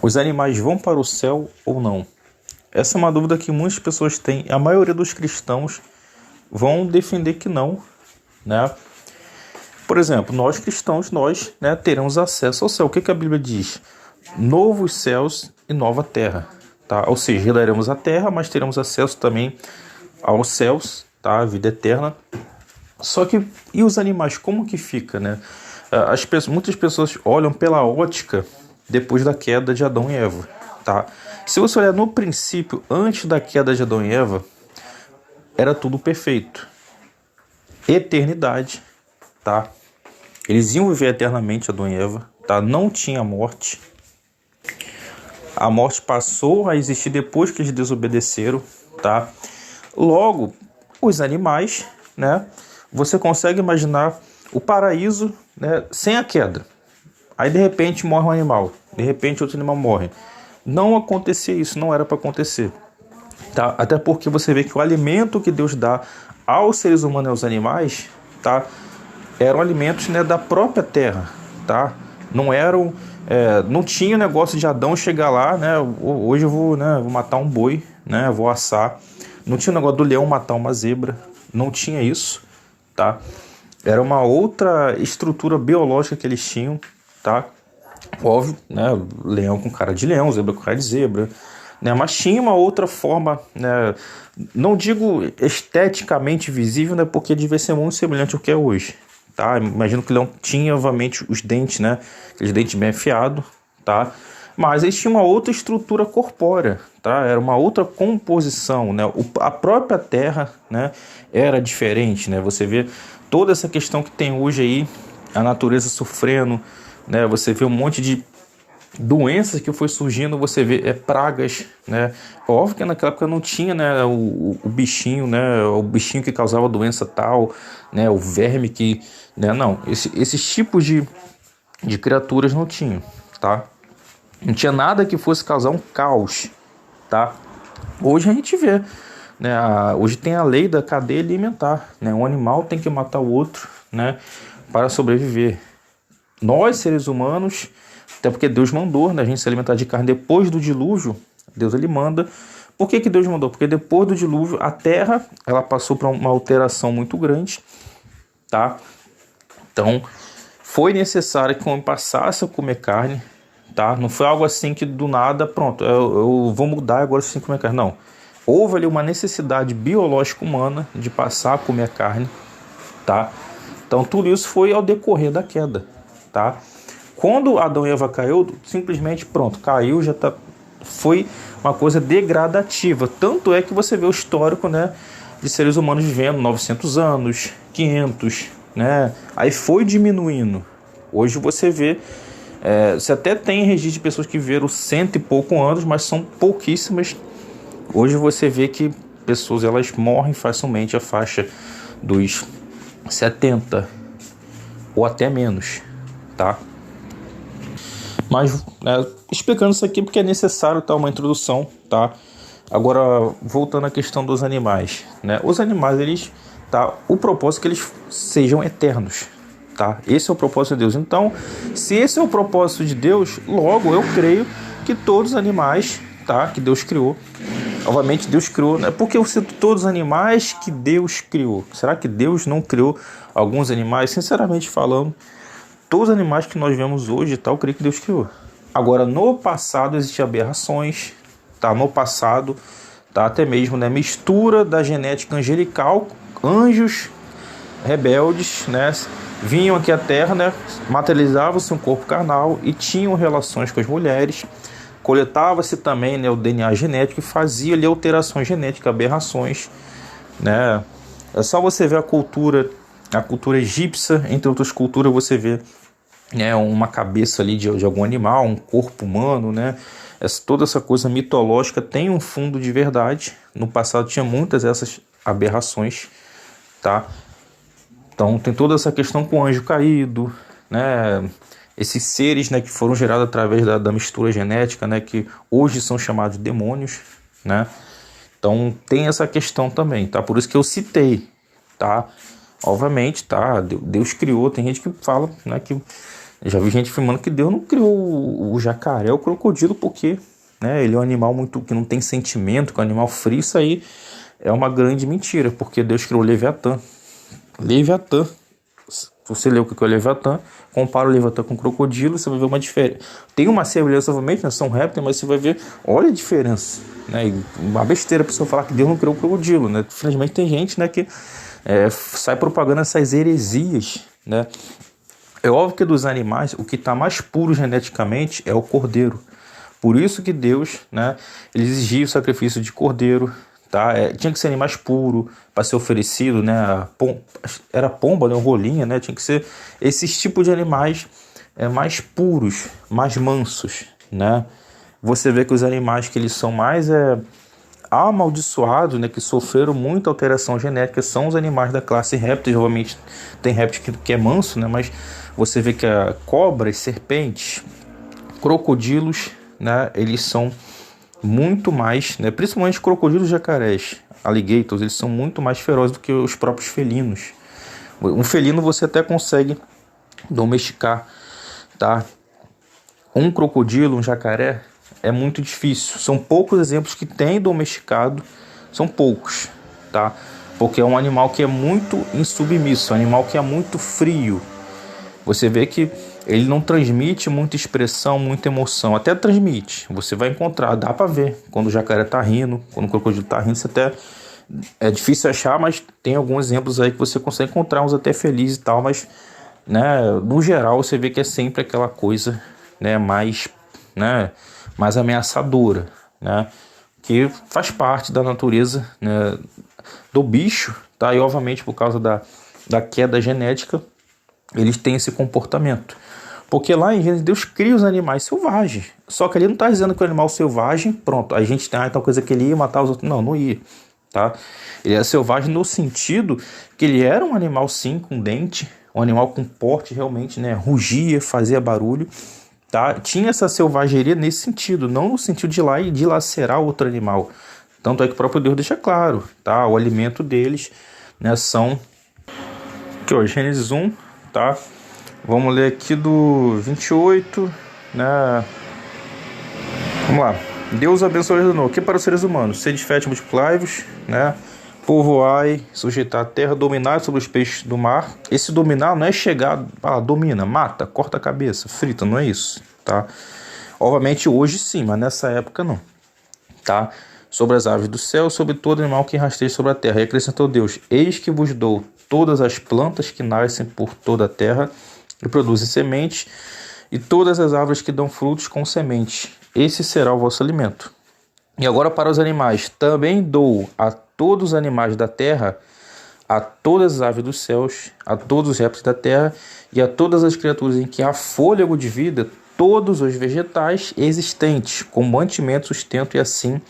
Os animais vão para o céu ou não? Essa é uma dúvida que muitas pessoas têm. A maioria dos cristãos vão defender que não, né? Por exemplo, nós cristãos, né, teremos acesso ao céu. O que a Bíblia diz? Novos céus e nova terra, tá? Ou seja, herdaremos a terra, mas teremos acesso também aos céus, tá? A vida eterna. Só que, e os animais, como que fica, né? Muitas pessoas olham pela ótica depois da queda de Adão e Eva, tá? Se você olhar no princípio, antes da queda de Adão e Eva, era tudo perfeito. Eternidade, tá? Eles iam viver eternamente, Adão e Eva, tá? Não tinha morte. A morte passou a existir depois que eles desobedeceram, tá? Logo, os animais, né? Você consegue imaginar o paraíso, né, sem a queda. Aí de repente morre um animal, de repente outro animal morre. Não acontecia isso, não era para acontecer, tá? Até porque você vê que o alimento que Deus dá aos seres humanos e aos animais, tá, eram alimentos, né, da própria terra, tá? Não eram, não tinha o negócio de Adão chegar lá, né? Hoje eu vou, né, vou matar um boi, né? Vou assar. Não tinha o negócio do leão matar uma zebra, não tinha isso, tá? Era uma outra estrutura biológica que eles tinham, tá? Óbvio, né? Leão com cara de leão, zebra com cara de zebra, né? Mas tinha uma outra forma, né? Não digo esteticamente visível, né? Porque devia ser muito semelhante ao que é hoje, tá? Imagino que o leão tinha, obviamente, os dentes, né? Aqueles dentes bem afiados, tá? Mas eles tinham uma outra estrutura corpórea, tá? Era uma outra composição, né? A própria terra, né, era diferente, né? Você vê toda essa questão que tem hoje aí, a natureza sofrendo, né? Você vê um monte de doenças que foi surgindo, você vê pragas, né? Óbvio que naquela época não tinha, né, o bichinho, né, o bichinho que causava doença tal, né, o verme que, né, não, esses tipos de criaturas não tinham, tá? Não tinha nada que fosse causar um caos, tá? Hoje a gente vê, né? Hoje tem a lei da cadeia alimentar, né? Um animal tem que matar o outro, né, para sobreviver. Nós, seres humanos, até porque Deus mandou, né, a gente se alimentar de carne depois do dilúvio, Deus ele manda. Por que Deus mandou? Porque depois do dilúvio a terra ela passou por uma alteração muito grande, tá? Então foi necessário que o homem passasse a comer carne, tá? Não foi algo assim que do nada, pronto, eu vou mudar agora sem comer carne. Não. Houve ali uma necessidade biológica humana de passar a comer carne, tá? Então tudo isso foi ao decorrer da queda, tá? Quando Adão e Eva caiu, simplesmente pronto, caiu, já tá, foi uma coisa degradativa. Tanto é que você vê o histórico, né, de seres humanos vivendo 900 anos, 500, né? Aí foi diminuindo. Hoje você vê, você até tem registro de pessoas que viveram 100 e pouco anos, mas são pouquíssimas. Hoje você vê que pessoas elas morrem facilmente a faixa dos 70 ou até menos, tá? Mas explicando isso aqui porque é necessário, tá, uma introdução, tá? Agora voltando à questão dos animais, né? Os animais eles, tá? O propósito é que eles sejam eternos, tá? Esse é o propósito de Deus. Então, se esse é o propósito de Deus, logo eu creio que todos os animais, tá, que Deus criou, obviamente Deus criou, né? Porque eu cito todos os animais que Deus criou. Será que Deus não criou alguns animais? Sinceramente falando, todos os animais que nós vemos hoje, tá, eu creio que Deus criou. Agora, no passado existiam aberrações, tá? No passado, tá, até mesmo, né, mistura da genética angelical, anjos rebeldes, né, vinham aqui à Terra, né, materializavam-se um corpo carnal e tinham relações com as mulheres. Coletava-se também, né, o DNA genético e fazia ali alterações genéticas, aberrações, né? É só você ver a cultura egípcia, entre outras culturas, você vê, né, uma cabeça ali de algum animal, um corpo humano, né? Toda essa coisa mitológica tem um fundo de verdade. No passado tinha muitas dessas aberrações, tá? Então tem toda essa questão com o anjo caído, né? Esses seres, né, que foram gerados através da mistura genética, né, que hoje são chamados de demônios, né? Então tem essa questão também, tá? Por isso que eu citei, tá? Obviamente, tá? Deus criou, tem gente que fala, né, que Já vi gente afirmando que Deus não criou o jacaré, o crocodilo, porque, né, ele é um animal muito que não tem sentimento, que é um animal frio. Isso aí é uma grande mentira, porque Deus criou o Leviatã. Leviatã. Se você lê o que é o Leviatã, compara o Leviatã com o crocodilo, você vai ver uma diferença. Tem uma semelhança, obviamente, né, são répteis, mas você vai ver, olha a diferença. Né? E uma besteira a pessoa falar que Deus não criou o crocodilo. Né? Infelizmente tem gente, né, que sai propagando essas heresias. Né? É óbvio que dos animais, o que está mais puro geneticamente é o cordeiro. Por isso que Deus, né, ele exigia o sacrifício de cordeiro. Tá? Tinha que ser animais puros para ser oferecido, né? Era pomba, né? Rolinha, né? Tinha que ser esses tipos de animais mais puros, mais mansos, né? Você vê que os animais que eles são mais amaldiçoados, né? Que sofreram muita alteração genética, são os animais da classe répteis. Obviamente tem réptil que é manso, né? Mas você vê que cobras, serpentes, crocodilos, né? Eles são muito mais, né, principalmente crocodilos, jacarés, alligators, eles são muito mais ferozes do que os próprios felinos. Um felino você até consegue domesticar, tá? Um crocodilo, um jacaré, é muito difícil. São poucos exemplos que tem domesticado, são poucos, tá? Porque é um animal que é muito insubmisso, um animal que é muito frio. Você vê que ele não transmite muita expressão, muita emoção. Até transmite, você vai encontrar, dá pra ver. Quando o jacaré tá rindo, quando o crocodilo tá rindo, você até... É difícil achar, mas tem alguns exemplos aí que você consegue encontrar, uns até felizes e tal. Mas, né, no geral, você vê que é sempre aquela coisa, né, mais ameaçadora, né? Que faz parte da natureza, né, do bicho, tá? E, obviamente, por causa da queda genética, eles têm esse comportamento. Porque lá em Gênesis Deus cria os animais selvagens. Só que ele não está dizendo que o animal selvagem, pronto, a gente tem tal coisa que ele ia matar os outros. Não, não ia. Tá? Ele era selvagem no sentido que ele era um animal sim com dente, um animal com porte realmente, né? Rugia, fazia barulho. Tá? Tinha essa selvageria nesse sentido, não no sentido de ir lá e dilacerar outro animal. Tanto é que o próprio Deus deixa claro, tá? O alimento deles, né, são... Aqui, ó, Gênesis 1, tá? Vamos ler aqui do 28, né? Vamos lá. Deus abençoe e ordenou. Que para os seres humanos, sede fértil, multiplicai-vos, né? Povoai, sujeitar a terra, dominar sobre os peixes do mar. Esse dominar não é chegar, domina, mata, corta a cabeça, frita, não é isso, tá? Obviamente hoje sim, mas nessa época não, tá? Sobre as aves do céu, sobre todo animal que rasteja sobre a terra. E acrescentou Deus: eis que vos dou todas as plantas que nascem por toda a terra e produzem semente, e todas as árvores que dão frutos com semente. Esse será o vosso alimento. E agora para os animais: também dou a todos os animais da terra, a todas as aves dos céus, a todos os répteis da terra e a todas as criaturas em que há fôlego de vida, todos os vegetais existentes, com mantimento, sustento, e assim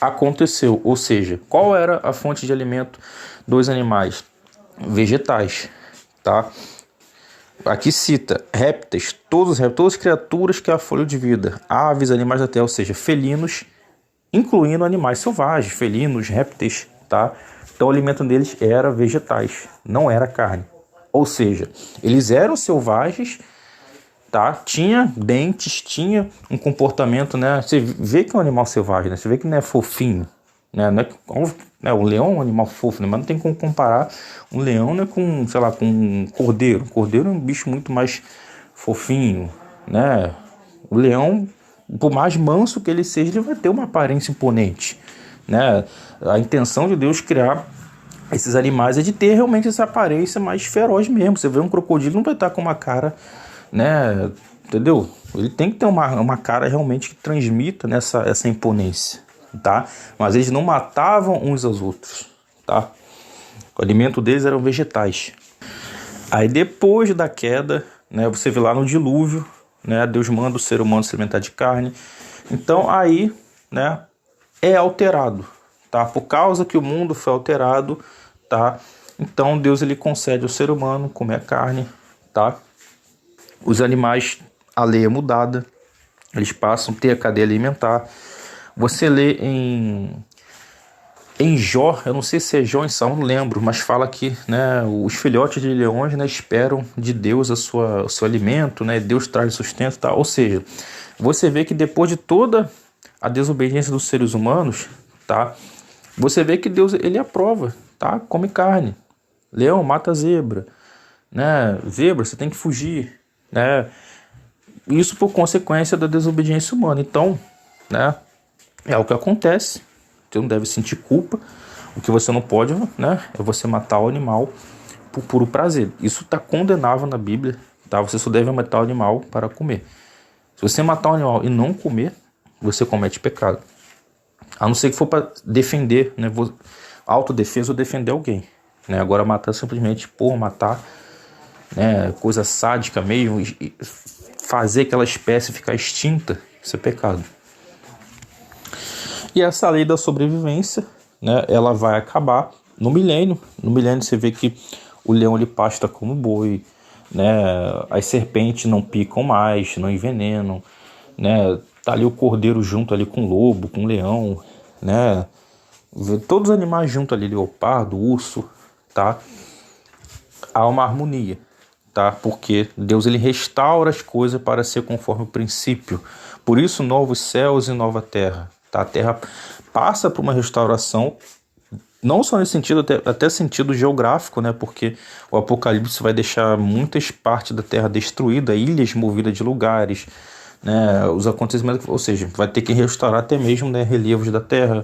aconteceu. Ou seja, qual era a fonte de alimento dos animais? Vegetais, tá? Aqui cita répteis, todas as criaturas que há fôlego de vida, aves, animais da terra, ou seja, felinos, incluindo animais selvagens, felinos, répteis, tá? Então o alimento deles era vegetais, não era carne. Ou seja, eles eram selvagens, tá? Tinha dentes, tinha um comportamento, né? Você vê que é um animal selvagem, né? Você vê que não é fofinho, né? Não é, o leão é um animal fofo, né? Mas não tem como comparar um leão, né, com, sei lá, com um cordeiro. O cordeiro é um bicho muito mais fofinho, né? O leão, por mais manso que ele seja, ele vai ter uma aparência imponente, né? A intenção de Deus criar esses animais é de ter realmente essa aparência mais feroz mesmo. Você vê um crocodilo, não vai estar com uma cara, né? Entendeu? Ele tem que ter uma cara realmente que transmita essa imponência, tá? Mas eles não matavam uns aos outros, tá? O alimento deles eram vegetais. Aí depois da queda, né? Você vê lá no dilúvio, né? Deus manda o ser humano se alimentar de carne. Então aí, né? É alterado, tá? Por causa que o mundo foi alterado, tá? Então Deus ele concede ao ser humano comer carne, tá? Os animais, a lei é mudada, eles passam a ter a cadeia alimentar. Você lê em Em Jó, eu não sei se é Jó em Salmo, não lembro, mas fala que, né, os filhotes de leões, né, esperam de Deus o seu alimento, né, Deus traz sustento e tal. Ou seja, você vê que depois de toda a desobediência dos seres humanos, tá, você vê que Deus, ele aprova, tá, come carne. Leão mata zebra, né, zebra você tem que fugir, né, isso por consequência da desobediência humana. Então, né, é o que acontece. Você não deve sentir culpa. O que você não pode, né, é você matar o animal por puro prazer. Isso está condenável na Bíblia, tá? Você só deve matar o animal para comer. Se você matar o animal e não comer, você comete pecado. A não ser que for para defender, né, autodefesa ou defender alguém, né? Agora matar simplesmente por matar, né, coisa sádica mesmo, e fazer aquela espécie ficar extinta, isso é pecado. E essa lei da sobrevivência, né, ela vai acabar no milênio. No milênio você vê que o leão ele pasta como boi, né, as serpentes não picam mais, não envenenam, né, tá ali o cordeiro junto ali com o lobo, com o leão, né, todos os animais junto ali, leopardo, urso, tá? Há uma harmonia, tá? Porque Deus ele restaura as coisas para ser conforme o princípio. Por isso novos céus e nova terra. Tá? A terra passa por uma restauração, não só nesse sentido, até sentido geográfico, né? Porque o Apocalipse vai deixar muitas partes da terra destruída, ilhas movidas de lugares, né? Os acontecimentos, ou seja, vai ter que restaurar até mesmo, né, relevos da terra,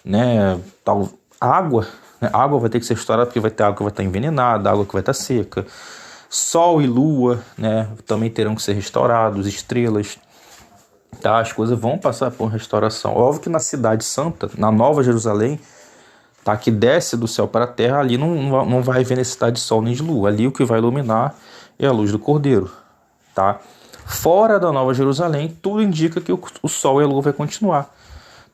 né? Tal água, né? A água vai ter que ser restaurada porque vai ter água que vai estar envenenada, água que vai estar seca. Sol e lua, né, também terão que ser restaurados, estrelas. Tá, as coisas vão passar por restauração. Óbvio que na cidade santa, na Nova Jerusalém, tá, que desce do céu para a terra, ali não vai haver necessidade de sol nem de lua. Ali o que vai iluminar é a luz do Cordeiro. Tá? Fora da Nova Jerusalém, tudo indica que o sol e a lua vai continuar.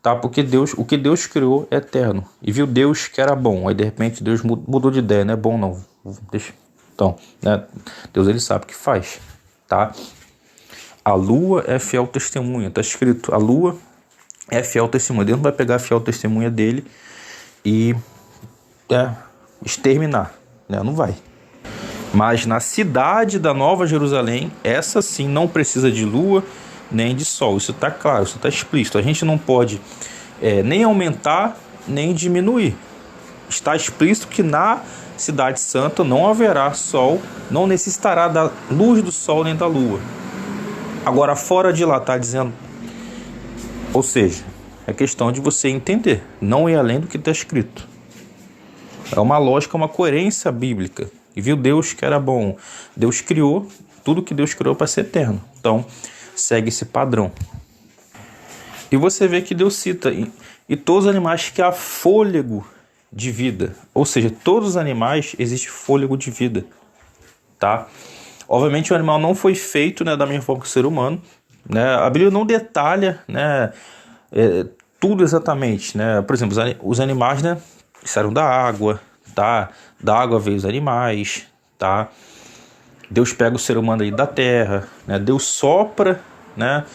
Tá? Porque o que Deus criou é eterno. E viu Deus que era bom. Aí de repente Deus mudou de ideia, não é bom não. Deixa. Então, né, Deus ele sabe o que faz. Tá? A lua é fiel testemunha, está escrito, a lua é fiel testemunha. Deus não vai pegar a fiel testemunha dele e exterminar, né? Não vai. Mas na cidade da Nova Jerusalém, essa sim não precisa de lua nem de sol. Isso está claro, isso está explícito. A gente não pode nem aumentar nem diminuir. Está explícito que na cidade santa não haverá sol, não necessitará da luz do sol nem da lua. Agora, fora de lá, está dizendo... Ou seja, é questão de você entender. Não ir além do que está escrito. É uma lógica, uma coerência bíblica. E viu Deus que era bom. Deus criou tudo que Deus criou para ser eterno. Então, segue esse padrão. E você vê que Deus cita... E todos os animais que há fôlego de vida. Ou seja, todos os animais existe fôlego de vida. Tá? Obviamente o animal não foi feito, né, da mesma forma que o ser humano, né? A Bíblia não detalha, né, tudo exatamente, né? Por exemplo, os animais, né, saíram da água, tá? Da água veio os animais, tá? Deus pega o ser humano aí da terra, né? Deus sopra, né?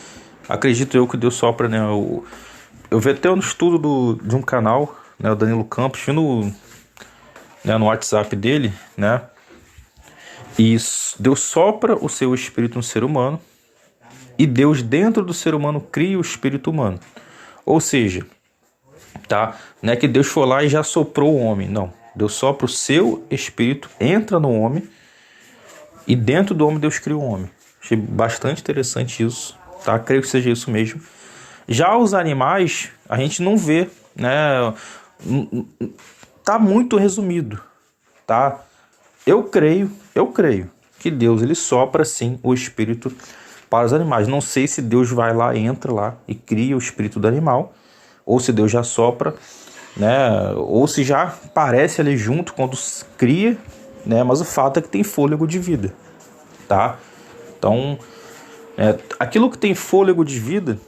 Acredito eu que Deus sopra, né? Eu vi até um estudo de um canal, né, o Danilo Campos, né, no WhatsApp dele, né? E Deus sopra o seu espírito no ser humano e Deus dentro do ser humano cria o espírito humano. Ou seja, tá? Não é que Deus foi lá e já soprou o homem, não. Deus sopra o seu espírito, entra no homem e dentro do homem Deus cria o homem. Achei bastante interessante isso, tá? Creio que seja isso mesmo. Já os animais, a gente não vê, né? Tá muito resumido, tá? Eu creio que Deus ele sopra sim o espírito para os animais. Não sei se Deus vai lá, entra lá e cria o espírito do animal, ou se Deus já sopra, né? Ou se já aparece ali junto quando cria, né? Mas o fato é que tem fôlego de vida, tá? Então, aquilo que tem fôlego de vida,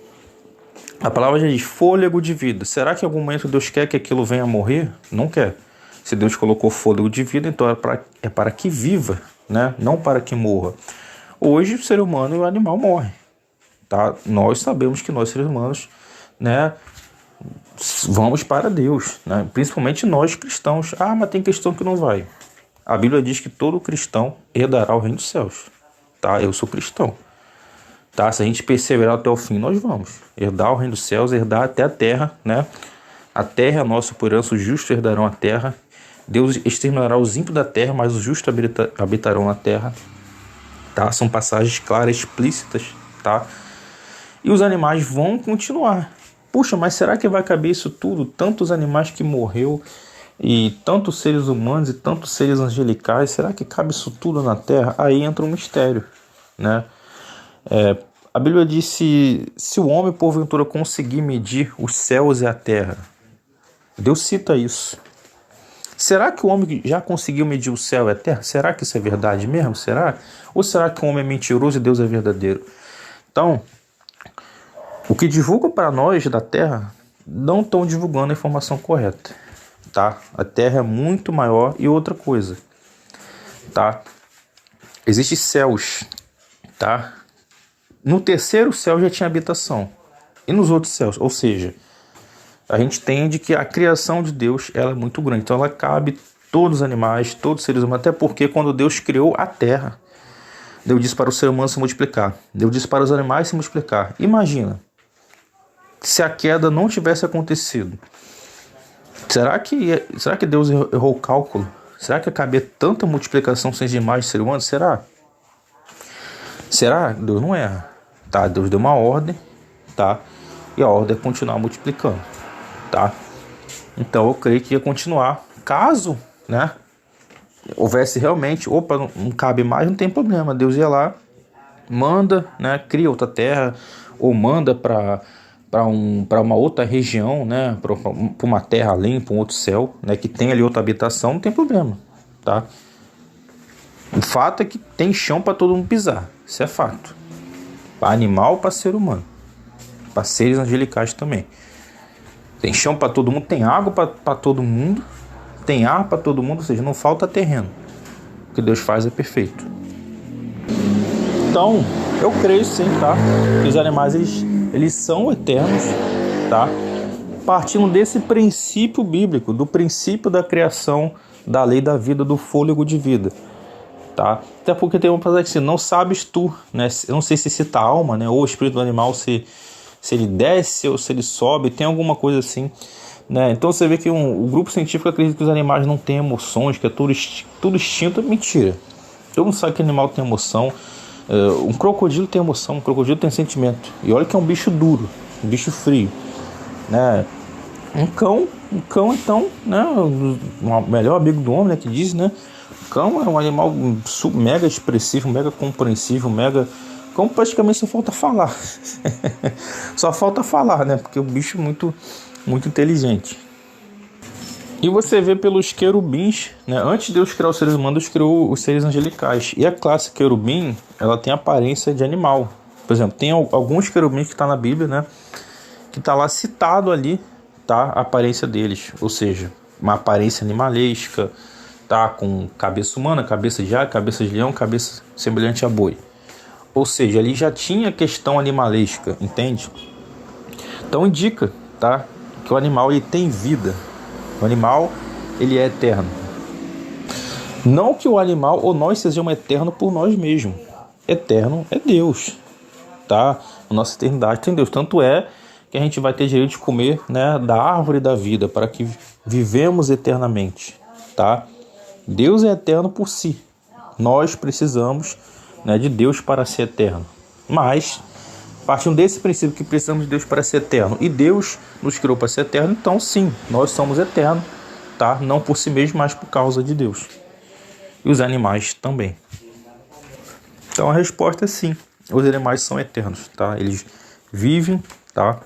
a palavra já diz fôlego de vida. Será que em algum momento Deus quer que aquilo venha a morrer? Não quer. Se Deus colocou fôlego de vida, então é para que viva, né? Não para que morra. Hoje o ser humano e o animal morrem, tá? Nós sabemos que nós seres humanos, né, vamos para Deus, né? Principalmente nós cristãos. Ah, mas tem cristão que não vai. A Bíblia diz que todo cristão herdará o reino dos céus, tá? Eu sou cristão, tá? Se a gente perseverar até o fim, nós vamos herdar o reino dos céus, herdar até a terra, né? A terra é a nossa por herança, os justos herdarão a terra. Deus exterminará os ímpios da terra, mas os justos habitarão na terra, tá? São passagens claras, explícitas, tá? E os animais vão continuar. Puxa, mas será que vai caber isso tudo? Tantos animais que morreu, e tantos seres humanos e tantos seres angelicais, será que cabe isso tudo na Terra? Aí entra um mistério, né? A Bíblia diz se o homem porventura conseguir medir os céus e a terra. Deus cita isso. Será que o homem já conseguiu medir o céu e a terra? Será que isso é verdade mesmo? Será? Ou será que o homem é mentiroso e Deus é verdadeiro? Então, o que divulgam para nós da terra não estão divulgando a informação correta, tá? A terra é muito maior. E outra coisa, tá? Existem céus, tá? No terceiro céu já tinha habitação. E nos outros céus? Ou seja, a gente entende que a criação de Deus ela é muito grande. Então ela cabe todos os animais, todos os seres humanos. Até porque quando Deus criou a terra, Deus disse para o ser humano se multiplicar. Deus disse para os animais se multiplicar. Imagina, se a queda não tivesse acontecido. Será que Deus errou o cálculo? Será que ia caber tanta multiplicação sem imagens de ser humano? Será? Será? Deus não erra. Tá? Deus deu uma ordem, tá? E a ordem é continuar multiplicando, tá? Então eu creio que ia continuar. Caso, né, houvesse realmente, opa, não cabe mais, não tem problema. Deus ia lá, manda, né, cria outra terra, ou manda para uma outra região, né, para uma terra além, para um outro céu, né, que tem ali outra habitação, não tem problema, tá? O fato é que tem chão para todo mundo pisar, isso é fato. Para animal, para ser humano, para seres angelicais também. Tem chão para todo mundo, tem água para todo mundo, tem ar para todo mundo, ou seja, não falta terreno. O que Deus faz é perfeito. Então, eu creio sim, tá? Que os animais eles são eternos, tá? Partindo desse princípio bíblico, do princípio da criação, da lei da vida, do fôlego de vida, tá? Até porque tem uma frase que não sabes tu, né? Eu não sei se cita a alma, né? Ou o espírito do animal, se ele desce ou se ele sobe, tem alguma coisa assim, né? Então você vê que o grupo científico acredita que os animais não têm emoções, que é tudo instinto. Mentira. Todo mundo sabe que animal tem emoção. Um crocodilo tem emoção, um crocodilo tem sentimento. E olha que é um bicho duro, um bicho frio, né? Um cão então, né? O melhor amigo do homem, né? Que diz, né? O cão é um animal mega expressivo, mega compreensivo, mega... Cão praticamente só falta falar. Só falta falar, né? Porque o bicho é muito, muito inteligente. E você vê pelos querubins, né? Antes de Deus criar os seres humanos, Deus criou os seres angelicais. E a classe querubim, ela tem aparência de animal. Por exemplo, tem alguns querubins que está na Bíblia, né? Que está lá citado ali, tá? A aparência deles. Ou seja, uma aparência animalesca, tá? Com cabeça humana, cabeça de águia, cabeça de leão, cabeça semelhante a boi. Ou seja, ali já tinha questão animalesca, entende? Então indica, tá? Que o animal ele tem vida. O animal, ele é eterno. Não que o animal ou nós sejamos eternos por nós mesmos. Eterno é Deus, tá? A nossa eternidade tem Deus. Tanto é que a gente vai ter direito de comer, né, da árvore da vida, para que vivemos eternamente, tá? Deus é eterno por si. Nós precisamos, né, de Deus para ser eterno. Mas, partindo desse princípio que precisamos de Deus para ser eterno, e Deus nos criou para ser eterno, então sim, nós somos eternos, tá? Não por si mesmo, mas por causa de Deus. E os animais também. Então a resposta é sim, os animais são eternos, tá? Eles vivem, tá?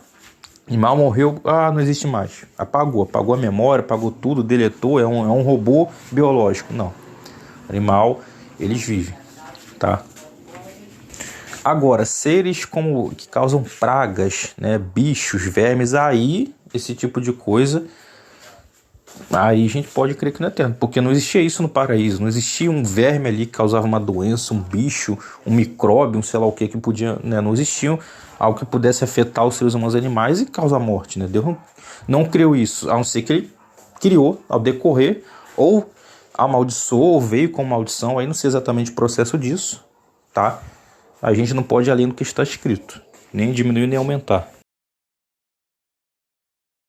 Animal morreu, não existe mais. Apagou a memória, apagou tudo, deletou, é um robô biológico. Não. Animal, eles vivem, tá? Agora, seres como que causam pragas, né, bichos, vermes, aí esse tipo de coisa aí a gente pode crer que não é eterno, porque não existia isso no paraíso, não existia um verme ali que causava uma doença, um bicho, um micróbio, um sei lá o que podia, né? Não existia algo que pudesse afetar os seres humanos e animais e causar morte, né? Deus não criou isso, a não ser que ele criou ao decorrer, ou amaldiçoou, ou veio com maldição, aí não sei exatamente o processo disso, tá? A gente não pode ir além do que está escrito, nem diminuir nem aumentar.